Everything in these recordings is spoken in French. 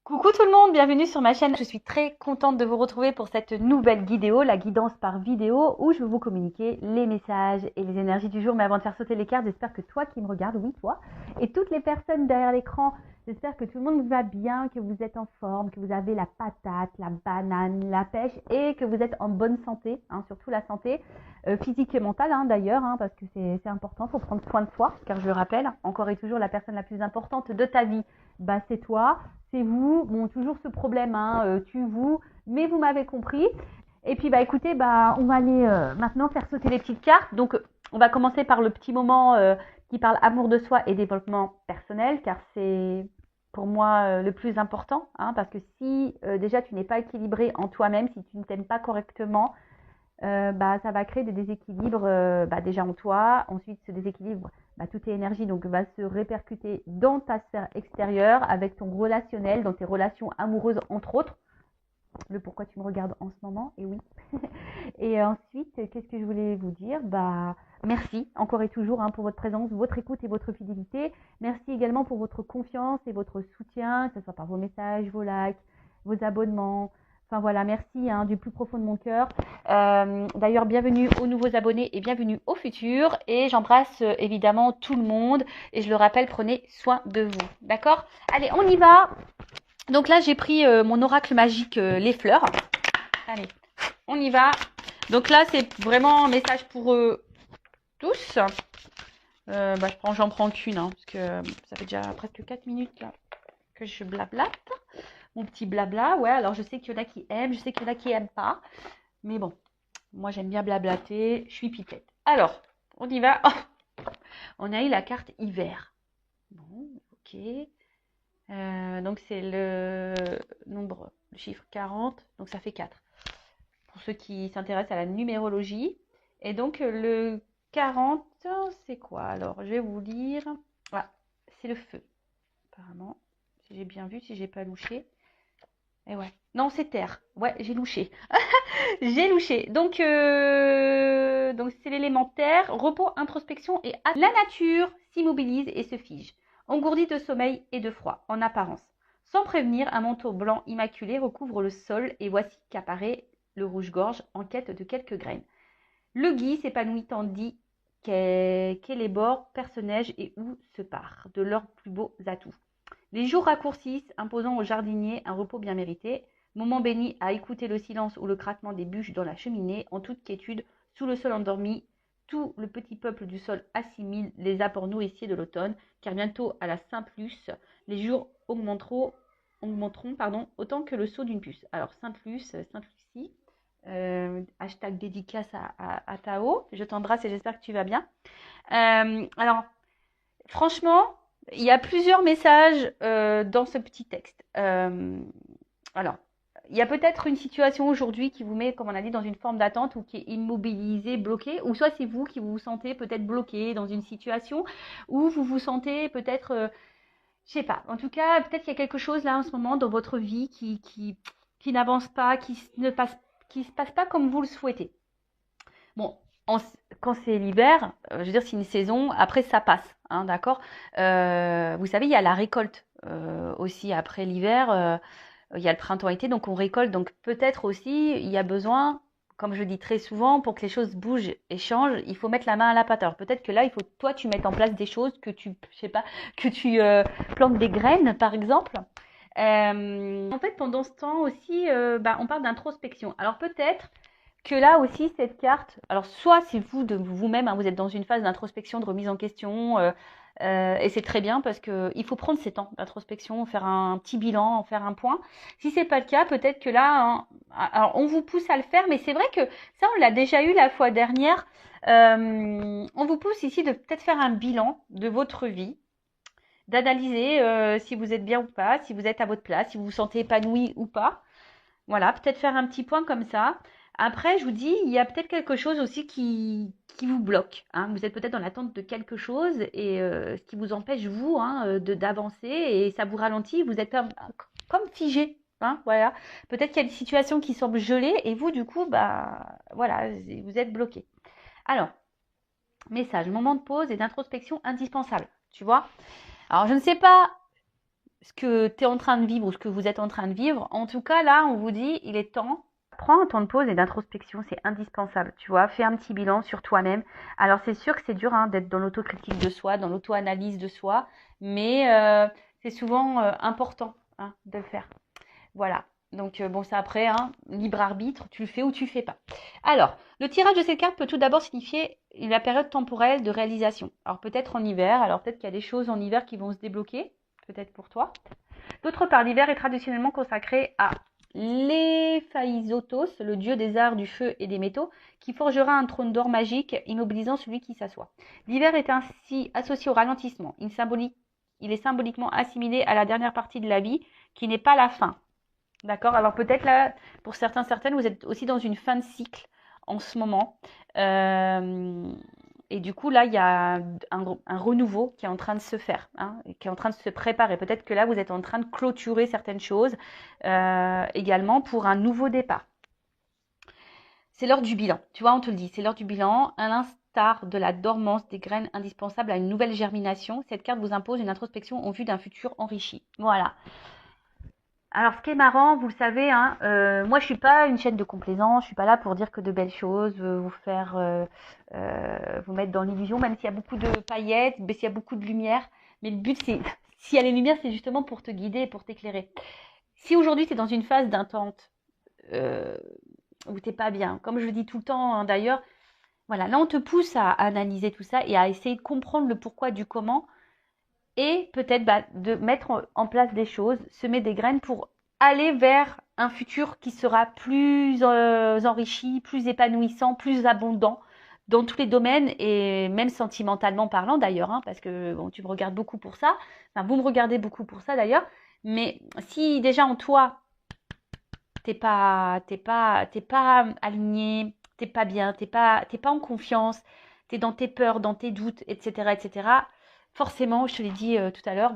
Coucou tout le monde, bienvenue sur ma chaîne. Je suis très contente de vous retrouver pour cette nouvelle vidéo, la guidance par vidéo, où je vais vous communiquer les messages et les énergies du jour. Mais avant de faire sauter les cartes, j'espère que toi qui me regardes, oui toi, et toutes les personnes derrière l'écran, j'espère que tout le monde va bien, que vous êtes en forme, que vous avez la patate, la banane, la pêche et que vous êtes en bonne santé, surtout la santé physique et mentale d'ailleurs, parce que c'est important, il faut prendre soin de soi, car je le rappelle, encore et toujours la personne la plus importante de ta vie, c'est toi. C'est vous, bon, toujours ce problème, tu, vous, mais vous m'avez compris. Et puis, écoutez, on va aller maintenant faire sauter les petites cartes. Donc, on va commencer par le petit moment qui parle amour de soi et développement personnel, car c'est pour moi le plus important, parce que si déjà tu n'es pas équilibré en toi-même, si tu ne t'aimes pas correctement, ça va créer des déséquilibres déjà en toi. Ensuite, ce déséquilibre, toute tes énergies donc, va se répercuter dans ta sphère extérieure avec ton relationnel, dans tes relations amoureuses entre autres. Le pourquoi tu me regardes en ce moment, et oui. Et ensuite, qu'est-ce que je voulais vous dire? Merci encore et toujours pour votre présence, votre écoute et votre fidélité. Merci également pour votre confiance et votre soutien, que ce soit par vos messages, vos likes, vos abonnements. Enfin voilà, merci du plus profond de mon cœur. D'ailleurs, bienvenue aux nouveaux abonnés et bienvenue aux futurs. Et j'embrasse évidemment tout le monde. Et je le rappelle, prenez soin de vous. D'accord? Allez, on y va. Donc là, j'ai pris mon oracle magique, les fleurs. Allez, on y va. Donc là, c'est vraiment un message pour tous. J'en prends qu'une, parce que ça fait déjà presque 4 minutes là que je blablate. Mon petit blabla, ouais, alors je sais qu'il y en a qui aiment, je sais qu'il y en a qui n'aiment pas. Mais bon, moi j'aime bien blablater, je suis pipette. Alors, on y va. Oh, on a eu la carte hiver. Bon, ok. Donc c'est le nombre, le chiffre 40, donc ça fait 4. Pour ceux qui s'intéressent à la numérologie. Et donc le 40, c'est quoi? Alors, je vais vous lire. Voilà, c'est le feu, apparemment. Si j'ai bien vu, si j'ai pas louché. Et ouais. Non, c'est terre. Ouais, j'ai louché. J'ai louché. Donc c'est l'élémentaire, repos, introspection et la nature s'immobilise et se fige, engourdie de sommeil et de froid, en apparence. Sans prévenir, un manteau blanc immaculé recouvre le sol et voici qu'apparaît le rouge-gorge en quête de quelques graines. Le gui s'épanouit tandis qu'Élébore perce-neige et où se part de leurs plus beaux atouts. Les jours raccourcissent, imposant aux jardiniers un repos bien mérité, moment béni à écouter le silence ou le craquement des bûches dans la cheminée, en toute quiétude, sous le sol endormi, tout le petit peuple du sol assimile les apports nourriciers de l'automne, car bientôt à la Saint-Luce, les jours augmenteront autant que le saut d'une puce. Alors Saint-Luce, Saint-Lucie, hashtag dédicace à Tao, je t'embrasse et j'espère que tu vas bien. Alors, franchement, il y a plusieurs messages dans ce petit texte. Alors, il y a peut-être une situation aujourd'hui qui vous met, comme on a dit, dans une forme d'attente ou qui est immobilisée, bloquée, ou soit c'est vous qui vous sentez peut-être bloqué dans une situation où vous vous sentez peut-être, je sais pas, en tout cas, peut-être qu'il y a quelque chose là en ce moment dans votre vie qui n'avance pas, qui se passe pas comme vous le souhaitez. Bon, quand c'est l'hiver, je veux dire, c'est une saison, après ça passe, d'accord. Vous savez, il y a la récolte aussi après l'hiver, il y a le printemps-été, donc on récolte. Donc peut-être aussi, il y a besoin, comme je dis très souvent, pour que les choses bougent et changent, il faut mettre la main à la pâte. Alors peut-être que là, il faut toi, tu mettes en place des choses, je sais pas, que tu plantes des graines, par exemple. En fait, pendant ce temps aussi, on parle d'introspection. Alors peut-être que là aussi, cette carte, alors soit c'est vous de vous-même, vous êtes dans une phase d'introspection, de remise en question, et c'est très bien parce que il faut prendre ces temps d'introspection, faire un petit bilan, faire un point. Si c'est pas le cas, peut-être que là, alors on vous pousse à le faire, mais c'est vrai que ça, on l'a déjà eu la fois dernière. On vous pousse ici de peut-être faire un bilan de votre vie, d'analyser si vous êtes bien ou pas, si vous êtes à votre place, si vous vous sentez épanoui ou pas. Voilà, peut-être faire un petit point comme ça. Après, je vous dis, il y a peut-être quelque chose aussi qui vous bloque. Vous êtes peut-être dans l'attente de quelque chose et ce qui vous empêche, vous, d'avancer et ça vous ralentit. Vous êtes comme figé. Voilà. Peut-être qu'il y a des situations qui semblent gelées et vous, du coup, voilà, vous êtes bloqué. Alors, message, moment de pause et d'introspection indispensable. Tu vois? Alors, je ne sais pas ce que tu es en train de vivre ou ce que vous êtes en train de vivre. En tout cas, là, on vous dit, il est temps. Prends un temps de pause et d'introspection, c'est indispensable, tu vois. Fais un petit bilan sur toi-même. Alors, c'est sûr que c'est dur d'être dans l'autocritique de soi, dans l'auto-analyse de soi, mais c'est souvent important de le faire. Voilà. Donc, bon, c'est après, libre arbitre, tu le fais ou tu le fais pas. Alors, le tirage de cette carte peut tout d'abord signifier la période temporelle de réalisation. Alors, peut-être en hiver, alors peut-être qu'il y a des choses en hiver qui vont se débloquer, peut-être pour toi. D'autre part, l'hiver est traditionnellement consacré à l'Héphaïstos, le dieu des arts, du feu et des métaux, qui forgera un trône d'or magique, immobilisant celui qui s'assoit. L'hiver est ainsi associé au ralentissement. Il est symboliquement assimilé à la dernière partie de la vie, qui n'est pas la fin. D'accord? Alors peut-être là, pour certaines, vous êtes aussi dans une fin de cycle en ce moment. Et du coup, là, il y a un renouveau qui est en train de se faire, qui est en train de se préparer. Peut-être que là, vous êtes en train de clôturer certaines choses également pour un nouveau départ. C'est l'heure du bilan. Tu vois, on te le dit, c'est l'heure du bilan. À l'instar de la dormance des graines indispensables à une nouvelle germination, cette carte vous impose une introspection en vue d'un futur enrichi. Voilà. Alors, ce qui est marrant, vous le savez, moi, je suis pas une chaîne de complaisance. Je suis pas là pour dire que de belles choses, vous faire, vous mettre dans l'illusion, même s'il y a beaucoup de paillettes, mais s'il y a beaucoup de lumière. Mais le but, c'est, s'il y a les lumières, c'est justement pour te guider et pour t'éclairer. Si aujourd'hui, tu es dans une phase d'intente, où t'es pas bien, comme je le dis tout le temps, d'ailleurs, voilà, là, on te pousse à analyser tout ça et à essayer de comprendre le pourquoi du comment et peut-être de mettre en place des choses, semer des graines pour aller vers un futur qui sera plus enrichi, plus épanouissant, plus abondant dans tous les domaines et même sentimentalement parlant d'ailleurs, parce que bon, tu me regardes beaucoup pour ça, enfin vous me regardez beaucoup pour ça d'ailleurs, mais si déjà en toi t'es pas aligné, t'es pas bien, t'es pas en confiance, t'es dans tes peurs, dans tes doutes, etc., forcément, je te l'ai dit tout à l'heure,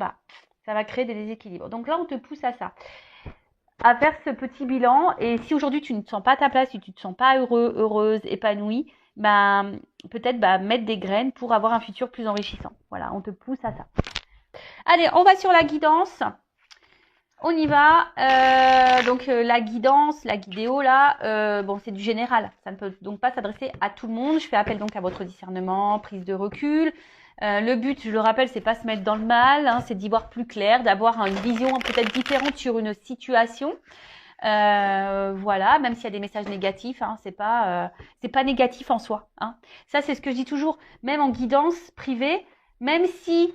ça va créer des déséquilibres. Donc là, on te pousse à ça, à faire ce petit bilan. Et si aujourd'hui tu ne te sens pas à ta place, si tu ne te sens pas heureux, heureuse, épanouie, peut-être mettre des graines pour avoir un futur plus enrichissant. Voilà, on te pousse à ça. Allez, on va sur la guidance. On y va. Donc la guidance, la guidéo là, bon c'est du général. Ça ne peut donc pas s'adresser à tout le monde. Je fais appel donc à votre discernement, prise de recul. Le but, je le rappelle, c'est pas se mettre dans le mal, c'est d'y voir plus clair, d'avoir une vision peut-être différente sur une situation. Voilà, même s'il y a des messages négatifs, c'est pas négatif en soi. Ça c'est ce que je dis toujours, même en guidance privée, même si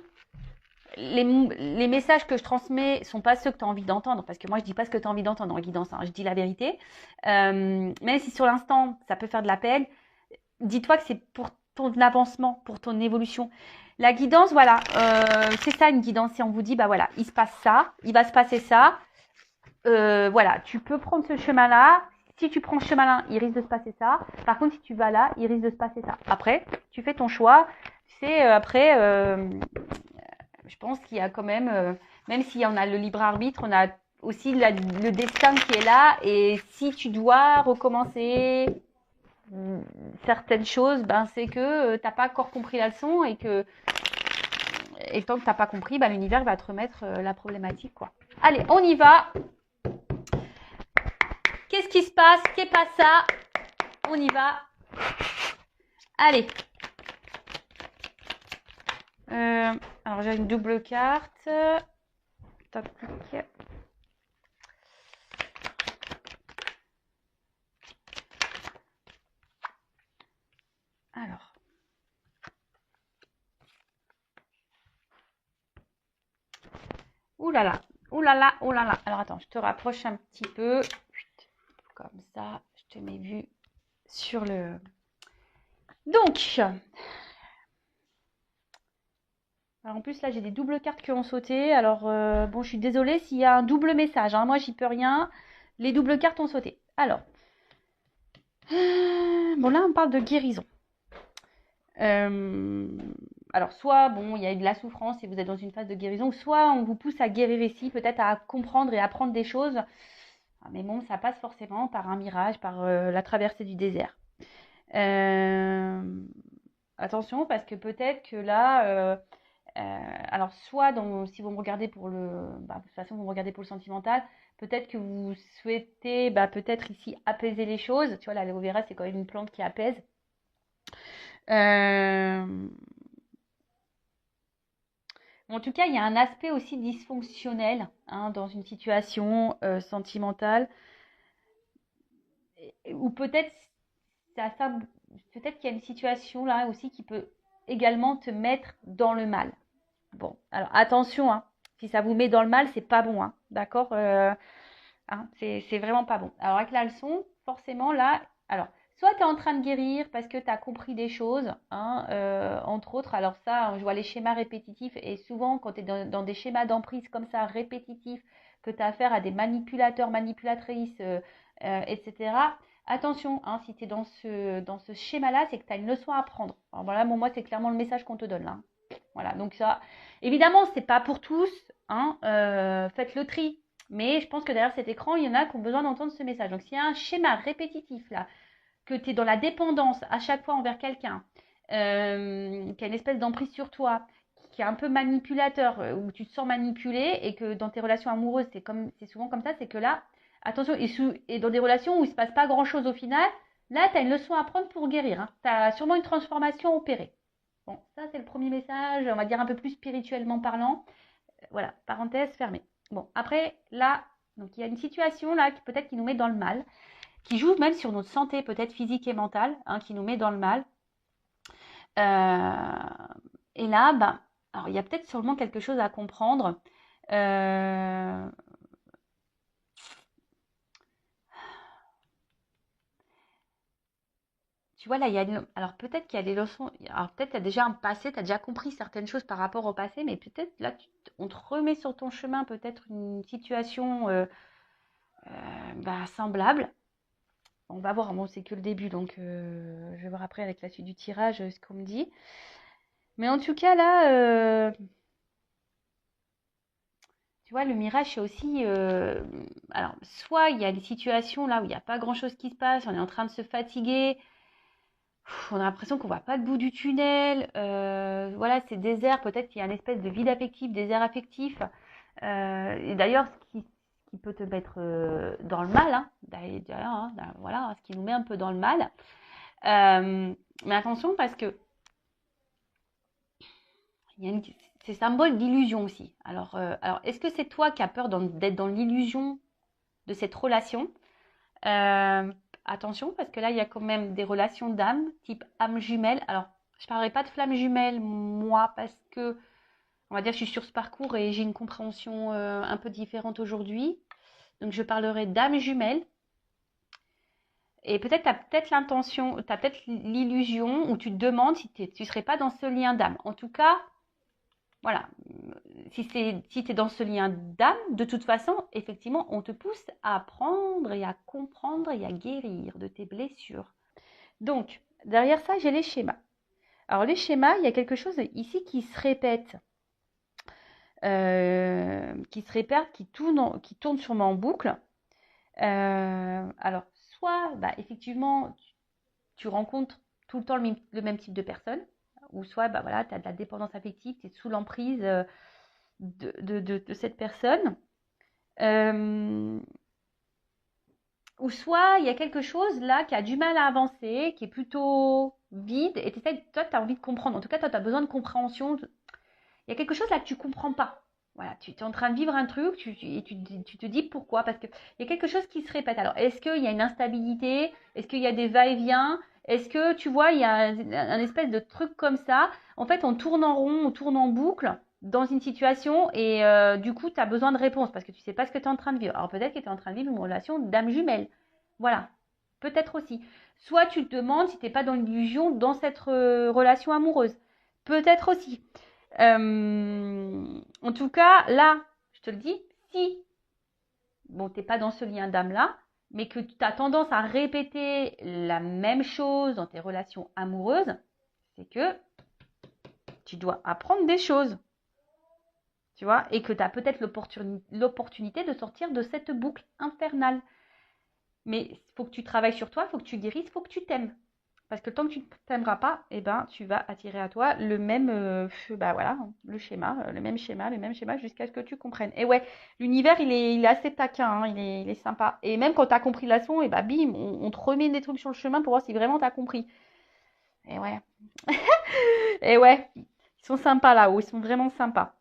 les messages que je transmets sont pas ceux que tu as envie d'entendre, parce que moi je dis pas ce que tu as envie d'entendre en guidance, je dis la vérité. Même si sur l'instant ça peut faire de la peine, dis-toi que c'est pour ton avancement, pour ton évolution. La guidance, voilà, c'est ça une guidance. Si on vous dit, voilà, il se passe ça, il va se passer ça, voilà, tu peux prendre ce chemin-là. Si tu prends ce chemin-là, il risque de se passer ça. Par contre, si tu vas là, il risque de se passer ça. Après, tu fais ton choix. Tu sais, après, je pense qu'il y a quand même si on a le libre arbitre, on a aussi le destin qui est là. Et si tu dois recommencer certaines choses, c'est que t'as pas encore compris la leçon et tant que t'as pas compris, l'univers va te remettre la problématique, quoi. Allez, on y va. Qu'est-ce qui se passe? Qu'est pas ça? On y va. Allez. Alors j'ai une double carte. Top. Alors. Ouh là là. Ouh là là. Ouh là là. Alors attends, je te rapproche un petit peu. Comme ça, je te mets vue sur le... Donc, alors en plus là j'ai des doubles cartes qui ont sauté. Alors bon, je suis désolée s'il y a un double message. Moi j'y peux rien. Les doubles cartes ont sauté. Alors, bon là on parle de guérison. Alors soit bon, il y a eu de la souffrance et vous êtes dans une phase de guérison, soit on vous pousse à guérir ici, peut-être à comprendre et apprendre des choses. Mais bon, ça passe forcément par un mirage, par la traversée du désert. Attention, parce que peut-être que là, Alors, soit si vous me regardez pour de toute façon, vous me regardez pour le sentimental, peut-être que vous souhaitez, peut-être ici, apaiser les choses. Tu vois, l'aloe vera, c'est quand même une plante qui apaise. Euh, En tout cas, il y a un aspect aussi dysfonctionnel hein, dans une situation sentimentale, ou peut-être peut-être qu'il y a une situation là aussi qui peut également te mettre dans le mal. Bon, alors attention, hein, si ça vous met dans le mal, c'est pas bon, hein, d'accord hein, c'est vraiment pas bon. Alors avec la leçon, forcément là, alors soit tu es en train de guérir parce que tu as compris des choses, hein, entre autres, alors ça, je vois les schémas répétitifs et souvent quand tu es dans des schémas d'emprise comme ça, répétitifs, que tu as affaire à des manipulateurs, manipulatrices, etc. Attention, hein, si tu es dans ce schéma-là, c'est que tu as une leçon à apprendre. Alors voilà, moi, c'est clairement le message qu'on te donne là. Hein. Voilà, donc ça, évidemment, c'est pas pour tous, hein, faites le tri. Mais je pense que derrière cet écran, il y en a qui ont besoin d'entendre ce message. Donc, s'il y a un schéma répétitif là, que tu es dans la dépendance à chaque fois envers quelqu'un, qui a une espèce d'emprise sur toi, qui est un peu manipulateur, où tu te sens manipulé et que dans tes relations amoureuses, c'est souvent comme ça, c'est que là, attention, et dans des relations où il ne se passe pas grand-chose au final, là, tu as une leçon à prendre pour guérir. Hein. Tu as sûrement une transformation opérée. Bon, ça, c'est le premier message, on va dire un peu plus spirituellement parlant. Voilà, parenthèse fermée. Bon, après, là, donc il y a une situation là qui peut-être qui nous met dans le mal, qui joue même sur notre santé, peut-être physique et mentale, hein, qui nous met dans le mal. Et là, alors il y a peut-être sûrement quelque chose à comprendre. Tu vois, là, alors peut-être qu'il y a des leçons. Alors peut-être qu'il y a déjà un passé, tu as déjà compris certaines choses par rapport au passé, mais peut-être là, on te remet sur ton chemin peut-être une situation semblable. On va voir, bon, c'est que le début, donc je vais voir après avec la suite du tirage ce qu'on me dit. Mais en tout cas, là, tu vois, le mirage, c'est aussi... alors, soit il y a des situations là où il n'y a pas grand-chose qui se passe, on est en train de se fatiguer, on a l'impression qu'on ne voit pas le bout du tunnel, voilà, c'est désert, peut-être qu'il y a une espèce de vide affectif, désert affectif. Et d'ailleurs, ce qui peut te mettre dans le mal, hein, d'ailleurs, hein, voilà, ce qui nous met un peu dans le mal. Mais attention parce que c'est symbole d'illusion aussi. Alors est-ce que c'est toi qui as peur d'être dans l'illusion de cette relation Attention, parce que là, il y a quand même des relations d'âme, type âme jumelle. Alors, je ne parlerai pas de flamme jumelle, moi, parce que, on va dire, je suis sur ce parcours et j'ai une compréhension un peu différente aujourd'hui. Donc, je parlerai d'âme jumelle. Et peut-être tu as peut-être l'intention, tu as peut-être l'illusion où tu te demandes si tu ne serais pas dans ce lien d'âme. En tout cas, voilà, si tu es dans ce lien d'âme, de toute façon, effectivement, on te pousse à apprendre et à comprendre et à guérir de tes blessures. Donc, derrière ça, j'ai les schémas. Alors, les schémas, il y a quelque chose ici qui se répète, qui tourne sûrement en boucle. Alors, soit, effectivement, tu rencontres tout le temps le même type de personne, ou soit, voilà, tu as de la dépendance affective, tu es sous l'emprise de cette personne. Ou soit il y a quelque chose là qui a du mal à avancer, qui est plutôt vide, et toi, tu as envie de comprendre. En tout cas, toi, tu as besoin de compréhension. Il y a quelque chose là que tu ne comprends pas. Voilà, tu es en train de vivre un truc et tu te dis pourquoi. Parce qu'il y a quelque chose qui se répète. Alors, est-ce qu'il y a une instabilité? Est-ce qu'il y a des va-et-vient? Est-ce que, tu vois, il y a un espèce de truc comme ça? En fait, on tourne en rond, on tourne en boucle dans une situation et du coup, tu as besoin de réponses parce que tu ne sais pas ce que tu es en train de vivre. Alors, peut-être que tu es en train de vivre une relation d'âme jumelle. Voilà, peut-être aussi. Soit tu te demandes si tu n'es pas dans l'illusion dans cette relation amoureuse. Peut-être aussi. En tout cas, là, je te le dis, si bon, tu n'es pas dans ce lien d'âme-là, mais que tu as tendance à répéter la même chose dans tes relations amoureuses, c'est que tu dois apprendre des choses. Tu vois, et que tu as peut-être l'opportunité de sortir de cette boucle infernale. Mais il faut que tu travailles sur toi, il faut que tu guérisses, il faut que tu t'aimes. Parce que tant que tu ne t'aimeras pas, eh ben, tu vas attirer à toi le même, bah voilà, le même schéma jusqu'à ce que tu comprennes. Et ouais, l'univers, il est assez taquin, hein, il est sympa. Et même quand tu as compris la leçon, et bah bim, on te remet des trucs sur le chemin pour voir si vraiment tu as compris. Et ouais, et ouais, ils sont sympas là-haut, ils sont vraiment sympas.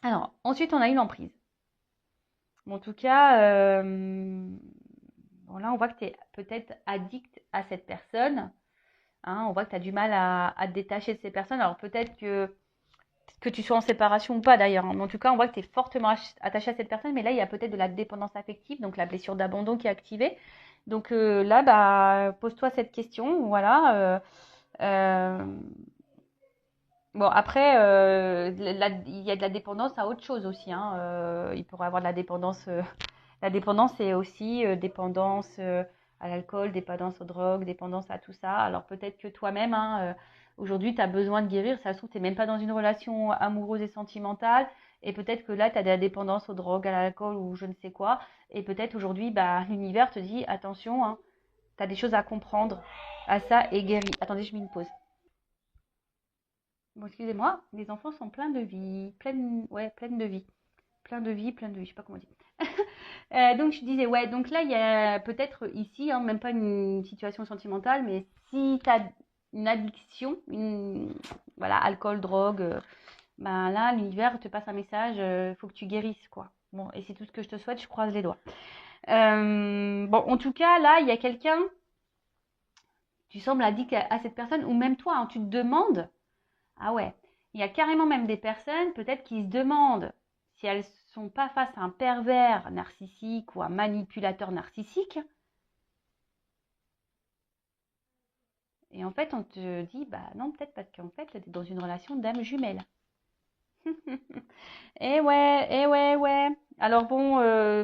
Alors, ensuite, on a une emprise. Bon, en tout cas, bon, là, on voit que tu es peut-être addict à cette personne. Hein, on voit que tu as du mal à te détacher de ces personnes. Alors peut-être que tu sois en séparation ou pas d'ailleurs. Hein, mais en tout cas, on voit que tu es fortement attaché à cette personne. Mais là, il y a peut-être de la dépendance affective, donc la blessure d'abandon qui est activée. Donc là, bah, pose-toi cette question. Voilà. Euh, bon, après, il y a de la dépendance à autre chose aussi. Hein. Il pourrait y avoir de la dépendance. La dépendance, c'est aussi dépendance à l'alcool, dépendance aux drogues, dépendance à tout ça. Alors peut-être que toi-même, hein, aujourd'hui, tu as besoin de guérir. Ça se trouve, tu n'es même pas dans une relation amoureuse et sentimentale. Et peut-être que là, tu as de la dépendance aux drogues, à l'alcool ou je ne sais quoi. Et peut-être aujourd'hui, bah, l'univers te dit, attention, hein, tu as des choses à comprendre à ça et guéris. Attendez, je mets une pause. Bon, excusez-moi, les enfants sont pleins de vie, ouais, pleines de vie. Plein de vie, je sais pas comment dire. Donc je disais, ouais, donc là, il y a peut-être ici, hein, même pas une situation sentimentale, mais si tu as une addiction, voilà, alcool, drogue, ben là, l'univers te passe un message, il faut que tu guérisses, quoi. Bon, et c'est tout ce que je te souhaite, je croise les doigts. Bon, en tout cas, là, il y a quelqu'un, tu sembles addict à cette personne, ou même toi, hein, tu te demandes, ah ouais, il y a carrément même des personnes, peut-être, qui se demandent si elles sont pas face à un pervers narcissique ou un manipulateur narcissique. Et en fait, on te dit, bah non, peut-être parce qu'en fait, tu es dans une relation d'âme jumelle. Eh ouais, ouais. Alors bon,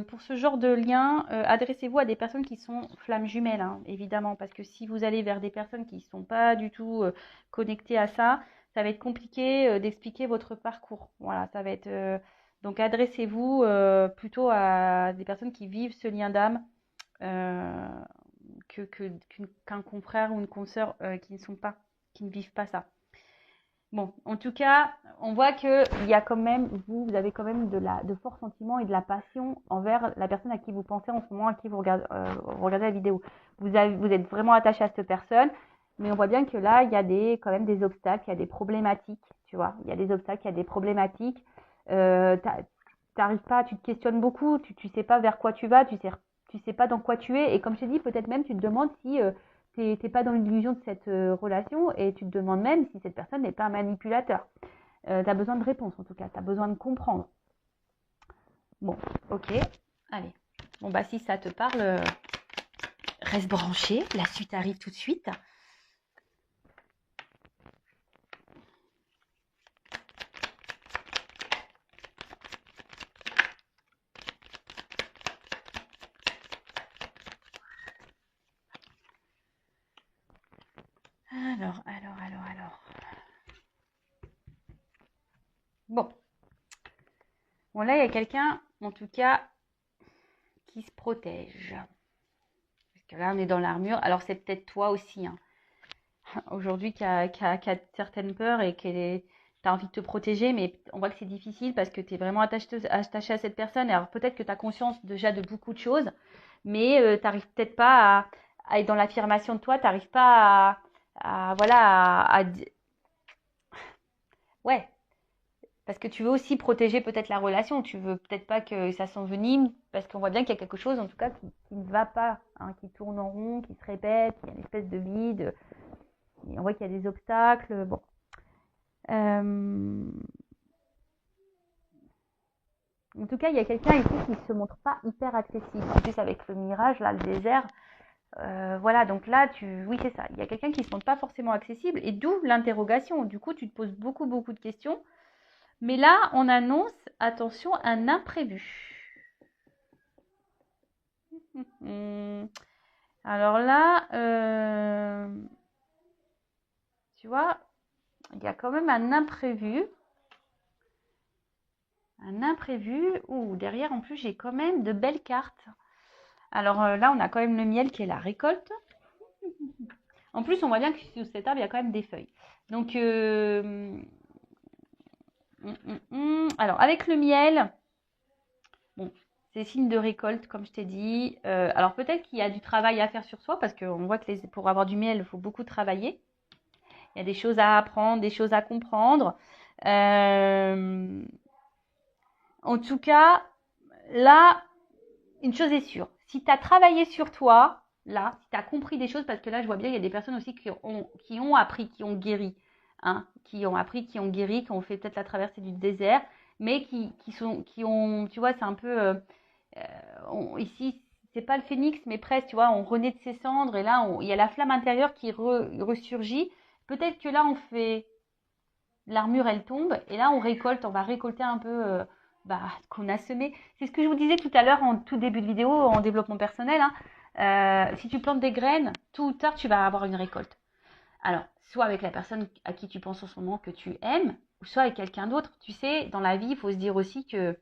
pour ce genre de lien, adressez-vous à des personnes qui sont flammes jumelles, hein, évidemment, parce que si vous allez vers des personnes qui ne sont pas du tout connectées à ça, ça va être compliqué d'expliquer votre parcours. Voilà, ça va être. Donc adressez-vous plutôt à des personnes qui vivent ce lien d'âme euh, qu'un confrère ou une consoeur qui ne sont pas, qui ne vivent pas ça. Bon, en tout cas, on voit que il y a quand même, vous avez quand même de forts sentiments et de la passion envers la personne à qui vous pensez en ce moment, à qui vous regardez la vidéo. Vous êtes vraiment attaché à cette personne, mais on voit bien que là, il y a quand même des obstacles, il y a des problématiques, tu vois. Il y a des obstacles, il y a des problématiques. T'arrives pas, tu te questionnes beaucoup, tu sais pas vers quoi tu vas, tu sais pas dans quoi tu es, et comme je t'ai dit, peut-être même tu te demandes si t'es pas dans l'illusion de cette relation et tu te demandes même si cette personne n'est pas un manipulateur. Tu as besoin de réponses en tout cas, tu as besoin de comprendre. Bon, ok, allez. Bon, bah si ça te parle, reste branché, la suite arrive tout de suite. Alors. Bon. Bon, là, il y a quelqu'un, en tout cas, qui se protège. Parce que là, on est dans l'armure. Alors, c'est peut-être toi aussi, hein. Aujourd'hui, qui a certaines peurs et tu as envie de te protéger, mais on voit que c'est difficile parce que tu es vraiment attaché à cette personne. Alors, peut-être que tu as conscience déjà de beaucoup de choses, mais tu n'arrives peut-être pas à être dans l'affirmation de toi, tu n'arrives pas voilà, ouais, parce que tu veux aussi protéger peut-être la relation, tu veux peut-être pas que ça s'envenime, parce qu'on voit bien qu'il y a quelque chose, en tout cas, qui ne va pas, hein, qui tourne en rond, qui se répète, il y a une espèce de vide, et on voit qu'il y a des obstacles, bon. En tout cas, il y a quelqu'un ici qui ne se montre pas hyper accessible. En plus, avec le mirage, là, le désert, voilà, donc là, oui, c'est ça. Il y a quelqu'un qui ne se montre pas forcément accessible, et d'où l'interrogation. Du coup, tu te poses beaucoup, beaucoup de questions. Mais là, on annonce, attention, un imprévu. Alors là, tu vois, il y a quand même un imprévu. Un imprévu. Ouh, derrière, en plus, j'ai quand même de belles cartes. Alors là, on a quand même le miel qui est la récolte. En plus, on voit bien que sous cet arbre, il y a quand même des feuilles. Donc, alors, avec le miel, bon, c'est signe de récolte, comme je t'ai dit. Alors, peut-être qu'il y a du travail à faire sur soi, parce qu'on voit que pour avoir du miel, il faut beaucoup travailler. Il y a des choses à apprendre, des choses à comprendre. En tout cas, là, une chose est sûre. Si tu as travaillé sur toi, là, si tu as compris des choses, parce que là, je vois bien, il y a des personnes aussi qui ont appris, qui ont guéri, hein, qui ont appris, qui ont guéri, qui ont fait peut-être la traversée du désert, mais qui ont, tu vois, c'est un peu, ici, c'est pas le phénix, mais presque, tu vois, on renaît de ses cendres, et là, il y a la flamme intérieure qui ressurgit. Peut-être que là, on fait, l'armure, elle tombe, et là, on va récolter un peu, ce qu'on a semé. C'est ce que je vous disais tout à l'heure en tout début de vidéo, en développement personnel, hein. Si tu plantes des graines, tôt ou tard, tu vas avoir une récolte. Alors, soit avec la personne à qui tu penses en ce moment que tu aimes, ou soit avec quelqu'un d'autre. Tu sais, dans la vie, il faut se dire aussi que,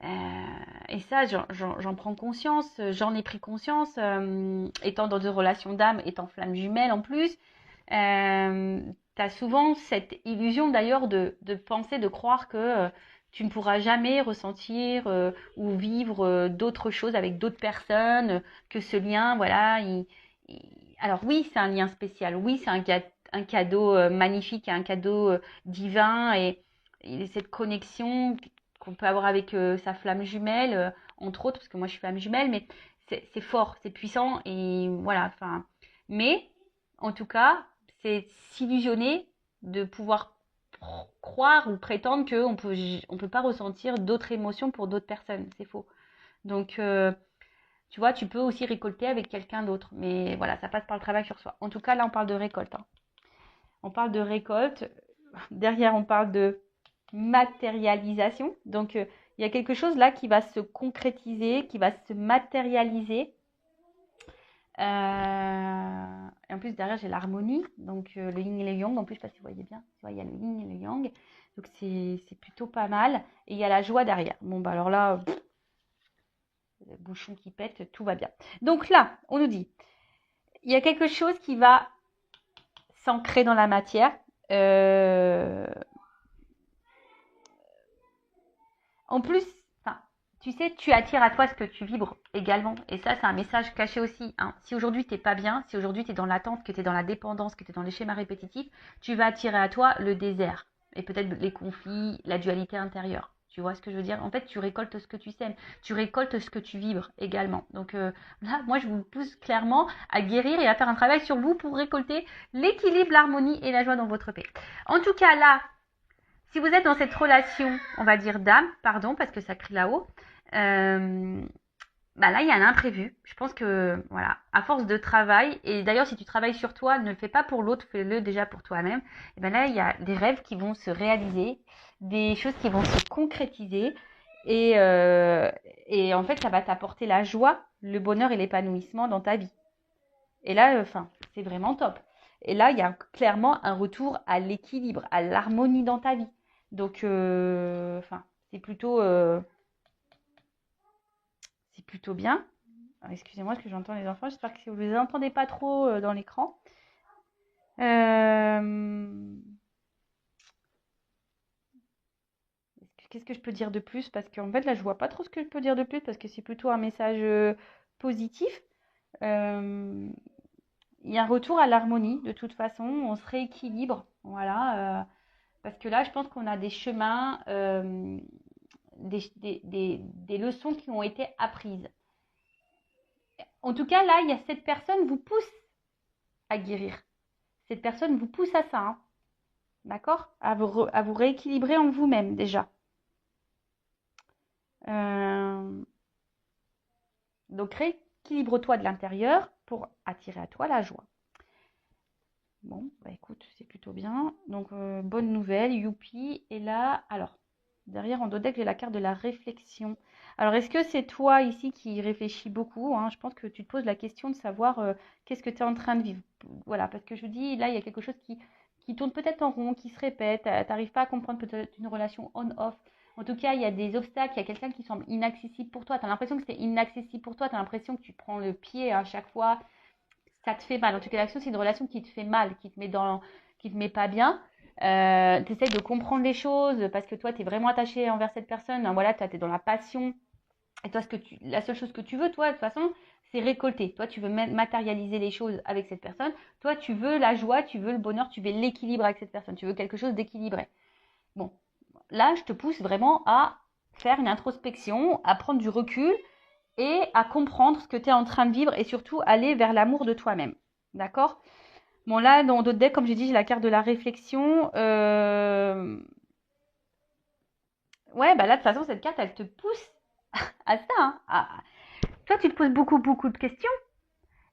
et ça, j'en prends conscience, j'en ai pris conscience, étant dans des relations d'âme, étant flamme jumelle en plus, tu as souvent cette illusion d'ailleurs de penser, de croire que tu ne pourras jamais ressentir ou vivre d'autres choses avec d'autres personnes, que ce lien, voilà, alors oui, c'est un lien spécial, oui, c'est un cadeau magnifique, un cadeau divin et cette connexion qu'on peut avoir avec sa flamme jumelle, entre autres, parce que moi je suis flamme jumelle, mais c'est fort, c'est puissant et voilà, enfin, mais en tout cas, c'est s'illusionner de pouvoir croire ou prétendre on peut pas ressentir d'autres émotions pour d'autres personnes. C'est faux. Donc, tu vois, tu peux aussi récolter avec quelqu'un d'autre. Mais voilà, ça passe par le travail sur soi. En tout cas, là, on parle de récolte, hein. On parle de récolte. Derrière, on parle de matérialisation. Donc, il y a quelque chose là qui va se concrétiser, qui va se matérialiser. Et en plus, derrière, j'ai l'harmonie. Donc, le yin et le yang. En plus, je ne sais pas si vous voyez bien. Tu vois, il y a le yin et le yang. Donc, c'est plutôt pas mal. Et il y a la joie derrière. Bon, bah alors là, le bouchon qui pète, tout va bien. Donc là, on nous dit, il y a quelque chose qui va s'ancrer dans la matière. En plus, tu sais, tu attires à toi ce que tu vibres également. Et ça, c'est un message caché aussi, hein. Si aujourd'hui, tu n'es pas bien, si aujourd'hui, tu es dans l'attente, que tu es dans la dépendance, que tu es dans les schémas répétitifs, tu vas attirer à toi le désert. Et peut-être les conflits, la dualité intérieure. Tu vois ce que je veux dire? En fait, tu récoltes ce que tu sèmes. Tu récoltes ce que tu vibres également. Donc là, moi, je vous pousse clairement à guérir et à faire un travail sur vous pour récolter l'équilibre, l'harmonie et la joie dans votre paix. En tout cas, là, si vous êtes dans cette relation, on va dire d'âme, pardon, parce que ça crie là-haut, là, il y a un imprévu. Je pense que, voilà, à force de travail, et d'ailleurs, si tu travailles sur toi, ne le fais pas pour l'autre, fais-le déjà pour toi-même. Et bien là, il y a des rêves qui vont se réaliser, des choses qui vont se concrétiser, et en fait, ça va t'apporter la joie, le bonheur et l'épanouissement dans ta vie. Et là, c'est vraiment top. Et là, il y a clairement un retour à l'équilibre, à l'harmonie dans ta vie. Donc, c'est plutôt bien. Excusez-moi, parce que j'entends les enfants. J'espère que vous ne les entendez pas trop dans l'écran. Qu'est-ce que je peux dire de plus? Parce qu'en fait, là, je vois pas trop ce que je peux dire de plus parce que c'est plutôt un message positif. Il y a un retour à l'harmonie, de toute façon. On se rééquilibre. Voilà. Parce que là, je pense qu'on a des chemins, des leçons qui ont été apprises. En tout cas, là, il y a cette personne vous pousse à guérir. Cette personne vous pousse à ça, hein. D'accord? À vous rééquilibrer en vous-même déjà. Donc, rééquilibre-toi de l'intérieur pour attirer à toi la joie. Bon, écoute, c'est plutôt bien. Donc, bonne nouvelle, youpi. Et là, alors, derrière en dos deck, j'ai la carte de la réflexion. Alors, est-ce que c'est toi ici qui réfléchis beaucoup, hein? Je pense que tu te poses la question de savoir qu'est-ce que tu es en train de vivre. Voilà, parce que je dis, là, il y a quelque chose qui tourne peut-être en rond, qui se répète. Tu n'arrives pas à comprendre peut-être une relation on-off. En tout cas, il y a des obstacles, il y a quelqu'un qui semble inaccessible pour toi. Tu as l'impression que c'est inaccessible pour toi. Tu as l'impression que tu prends le pied à chaque fois. ça te fait mal. En tout cas, l'action, c'est une relation qui te fait mal, qui te met pas bien. Tu essayes de comprendre les choses parce que toi, tu es vraiment attaché envers cette personne. Voilà, tu es dans la passion. Et toi, la seule chose que tu veux, toi, de toute façon, c'est récolter. Toi, tu veux matérialiser les choses avec cette personne. Toi, tu veux la joie, tu veux le bonheur, tu veux l'équilibre avec cette personne. Tu veux quelque chose d'équilibré. Bon, là, je te pousse vraiment à faire une introspection, à prendre du recul et à comprendre ce que tu es en train de vivre et surtout aller vers l'amour de toi-même. D'accord? Bon, là, dans d'autres decks, comme j'ai dit, j'ai la carte de la réflexion. Ouais, bah là, de toute façon, cette carte, elle te pousse à ça. Hein. Toi, tu te poses beaucoup, beaucoup de questions.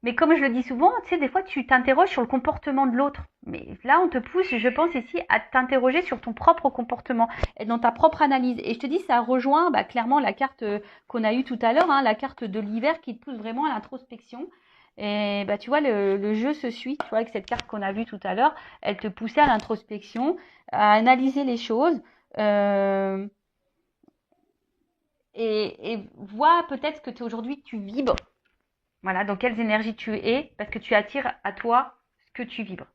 Mais comme je le dis souvent, tu sais, des fois, tu t'interroges sur le comportement de l'autre. Mais là, on te pousse, je pense ici, à t'interroger sur ton propre comportement et dans ta propre analyse. Et je te dis, ça rejoint clairement la carte qu'on a eue tout à l'heure, hein, la carte de l'hiver qui te pousse vraiment à l'introspection. Et tu vois, le jeu se suit, tu vois, avec cette carte qu'on a vue tout à l'heure, elle te poussait à l'introspection, à analyser les choses. Euh, et vois peut-être que aujourd'hui tu vibres. Voilà, dans quelles énergies tu es, parce que tu attires à toi ce que tu vibres.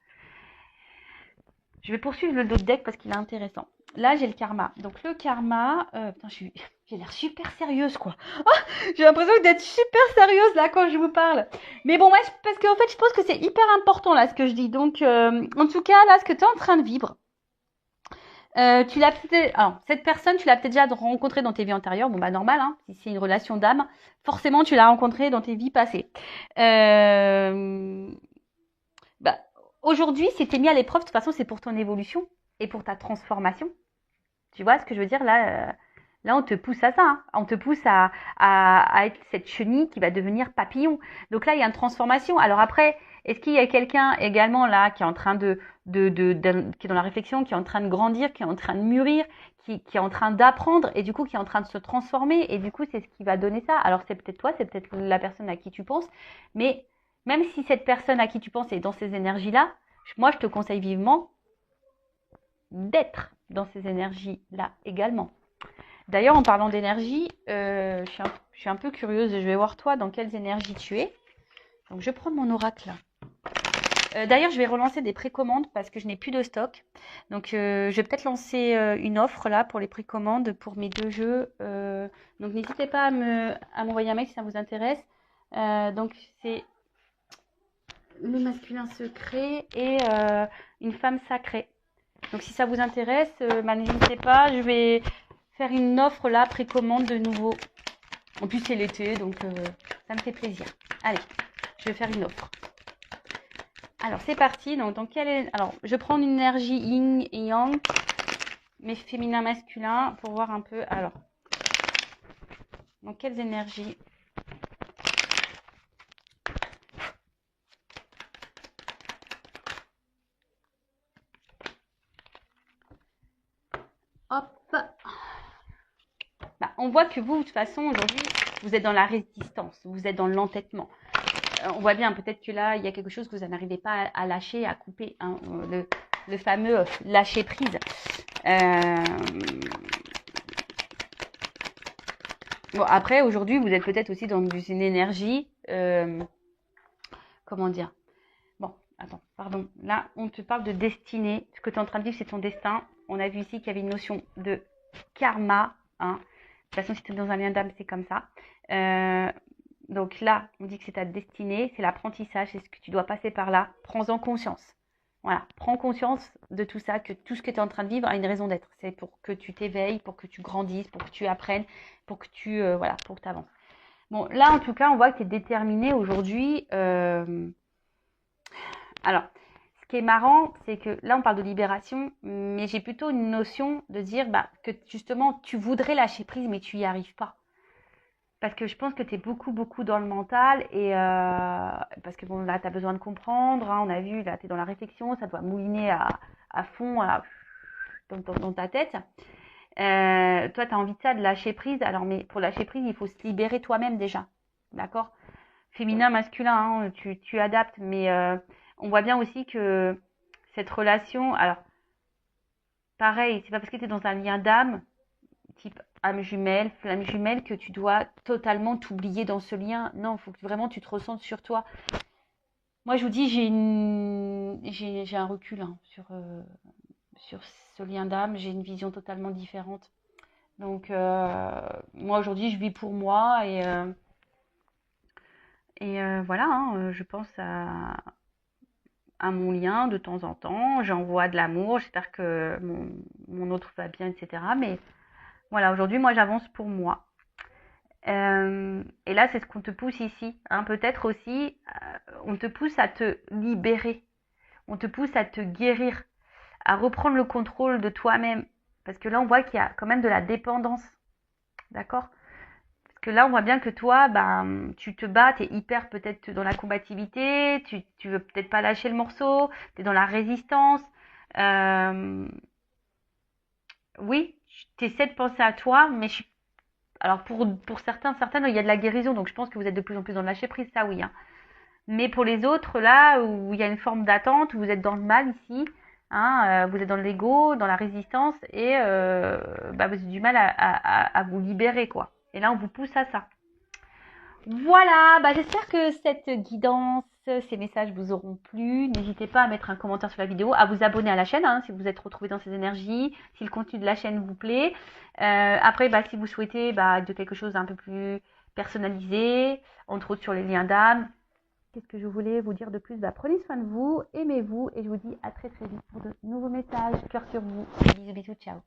Je vais poursuivre le dos de deck parce qu'il est intéressant. Là, j'ai le karma. Donc le karma, putain, j'ai l'air super sérieuse, quoi. Oh, j'ai l'impression d'être super sérieuse là quand je vous parle. Mais bon, ouais, parce qu'en fait, je pense que c'est hyper important là ce que je dis. Donc, en tout cas, là, ce que tu es en train de vivre, cette personne, tu l'as peut-être déjà rencontrée dans tes vies antérieures. Bon, bah normal, hein, si c'est une relation d'âme, forcément, tu l'as rencontrée dans tes vies passées. Bah, aujourd'hui, si t'es mis à l'épreuve, de toute façon, c'est pour ton évolution et pour ta transformation. Tu vois ce que je veux dire là là, on te pousse à ça. Hein. On te pousse à être cette chenille qui va devenir papillon. Donc là, il y a une transformation. Alors après, est-ce qu'il y a quelqu'un également là qui est en train qui est dans la réflexion, qui est en train de grandir, qui est en train de mûrir, qui est en train d'apprendre et du coup qui est en train de se transformer et du coup c'est ce qui va donner ça. Alors c'est peut-être toi, c'est peut-être la personne à qui tu penses, mais même si cette personne à qui tu penses est dans ces énergies-là, moi je te conseille vivement d'être dans ces énergies-là également. D'ailleurs, en parlant d'énergie, je suis un peu curieuse et je vais voir toi dans quelles énergies tu es. Donc, je prends mon oracle. D'ailleurs, je vais relancer des précommandes parce que je n'ai plus de stock. Donc, je vais peut-être lancer une offre là pour les précommandes pour mes 2 jeux. Donc, n'hésitez pas à m'envoyer un mail si ça vous intéresse. Donc, c'est le masculin secret et une femme sacrée. Donc, si ça vous intéresse, n'hésitez pas. Je vais faire une offre là, précommande de nouveau. En plus, c'est l'été, donc ça me fait plaisir. Allez, je vais faire une offre. Alors, c'est parti. Donc, alors, je prends une énergie yin et yang, mais féminin, masculin, pour voir un peu. Alors, dans quelles énergies? Hop. On voit que vous, de toute façon, aujourd'hui, vous êtes dans la résistance, vous êtes dans l'entêtement. On voit bien, peut-être que là, il y a quelque chose que vous n'arrivez pas à lâcher, à couper, hein, le fameux lâcher prise. Bon, après, aujourd'hui, vous êtes peut-être aussi dans une énergie, comment dire? Bon, attends, pardon. Là, on te parle de destinée. Ce que tu es en train de vivre, c'est ton destin. On a vu ici qu'il y avait une notion de karma, hein. De toute façon, si tu es dans un lien d'âme, c'est comme ça. Donc là, on dit que c'est ta destinée, c'est l'apprentissage, c'est ce que tu dois passer par là. Prends-en conscience. Voilà, prends conscience de tout ça, que tout ce que tu es en train de vivre a une raison d'être. C'est pour que tu t'éveilles, pour que tu grandisses, pour que tu apprennes, pour que tu pour que avances. Bon, là, en tout cas, on voit que tu es déterminé aujourd'hui. Alors, ce qui est marrant, c'est que là, on parle de libération, mais j'ai plutôt une notion de dire que justement, tu voudrais lâcher prise, mais tu n'y arrives pas. Parce que je pense que tu es beaucoup, beaucoup dans le mental et parce que bon, là, tu as besoin de comprendre. Hein, on a vu, là, tu es dans la réflexion, ça doit mouliner à fond dans ta tête. Toi, tu as envie de ça, de lâcher prise. Alors, mais pour lâcher prise, il faut se libérer toi-même déjà. D'accord? Féminin, masculin, hein, tu adaptes, mais on voit bien aussi que cette relation, alors, pareil, c'est pas parce que tu es dans un lien d'âme, type âme jumelle, flamme jumelle, que tu dois totalement t'oublier dans ce lien. Non, il faut que vraiment tu te ressentes sur toi. moi, je vous dis, j'ai un recul hein, sur ce lien d'âme. J'ai une vision totalement différente. Donc, moi, aujourd'hui, je vis pour moi voilà, hein, je pense à mon lien de temps en temps. J'envoie de l'amour. J'espère que mon autre va bien, etc. Mais voilà, aujourd'hui, moi, j'avance pour moi. Et là, c'est ce qu'on te pousse ici. Hein. Peut-être aussi, on te pousse à te libérer. On te pousse à te guérir, à reprendre le contrôle de toi-même. Parce que là, on voit qu'il y a quand même de la dépendance. D'accord? Parce que là, on voit bien que toi, ben, tu te bats, tu es hyper peut-être dans la combativité, tu veux peut-être pas lâcher le morceau, tu es dans la résistance. Euh, oui, tu essaies de penser à toi, mais alors pour certaines, il y a de la guérison, donc je pense que vous êtes de plus en plus dans le lâcher prise, ça oui. Hein. Mais pour les autres, là où il y a une forme d'attente, où vous êtes dans le mal ici, hein, vous êtes dans l'ego, dans la résistance, et bah, vous avez du mal à vous libérer, quoi. Et là, on vous pousse à ça. Voilà, bah j'espère que cette guidance, ces messages vous auront plu. N'hésitez pas à mettre un commentaire sur la vidéo, à vous abonner à la chaîne hein, si vous êtes retrouvé dans ces énergies, si le contenu de la chaîne vous plaît. Après, bah, si vous souhaitez de quelque chose d'un peu plus personnalisé, entre autres sur les liens d'âme, qu'est-ce que je voulais vous dire de plus? Bah, prenez soin de vous, aimez-vous et je vous dis à très très vite pour de nouveaux messages. Cœur sur vous. Bisous bisous, ciao.